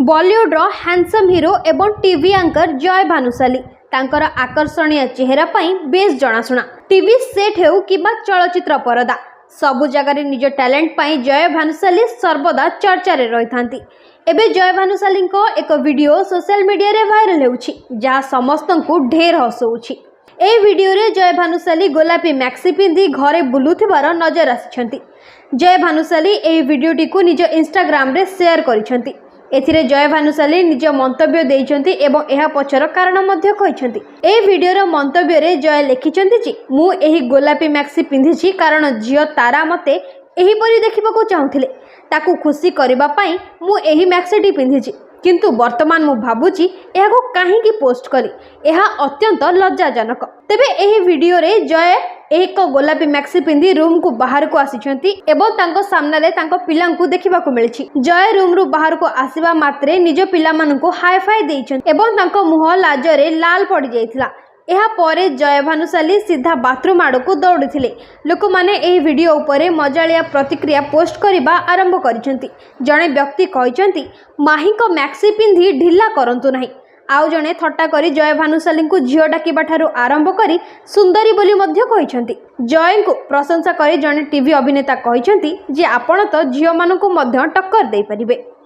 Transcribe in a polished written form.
Bollywood handsome hero एवं TV anchor जय भानुशाली तांकर आकर्षणीय चेहरा पाई बेस जनाशुना। टीवी सेट हेउ किबा चलचित्र परदा सबु जगार निज टैलेंट पाई जय भानुशाली सर्वदा चर्चा रे रही थांती। एबे जय भानुशाली एक वीडियो सोशल मीडिया रे वायरल हेउछि जहाँ समस्त को ढेर हसौछि। ए वीडियो रे जय भानुशाली गोलापी मैक्सी पिंधि घरे बुलुथिबार नजर आसिछंती। जय भानुशाली ए वीडियोटी को निज इंस्टाग्राम रे शेयर करिछंती। एथिरे जय भानुशाली निज मंतव्य देइछंती एवं एहा पछर कारण मध्य कहिछंती। ए वीडियोर मंतव्य रे जय लिखिछंती जे मु एही गोलापी मैक्सी पिंधिछि कारण जियो तारा मते एही परि देखिबाकू चाहुथिले, ताकू खुशी करबा पई मु एही मैक्सीटी पिंधिछि, किंतु वर्तमान मु भाबुछि एहाको काहेकि पोस्ट करी, एहा अत्यंत लज्जाजनक। तेबे एही वीडियो रे जय एक गोलापी मैक्सी पिंधि रूम को बाहर को आसिछंती एवं तांको सामने रे तांको पिलां को देखिबा को मिलिछि। जय रूम रु बाहर को आसीबा मात्रे निज पिला मानन को हाई फाई देइछंती एवं तांको मुह लाजरे लाल पड़ी जाइथिला। एहा परे जय भानुशाली सीधा बाथरूम आड़ को दौड़िथिले। लोक माने एही वीडियो उपरे मजालिया प्रतिक्रिया पोस्ट करिबा आरंभ करिसेंती। जणे व्यक्ति कहिसेंती माही को मैक्सी पिंधि ढिला करंतु नाही। आउ जणे थट्टा करी जय भानुशाली को झियो डाकिबा ठारू आरंभ करी सुंदरी बोली मध्य कहिसेंती। जय को प्रशंसा करी जणे टीवी अभिनेता कहिसेंती जे आपण तो झियो मानकु मध्य टक्कर देई परिबे।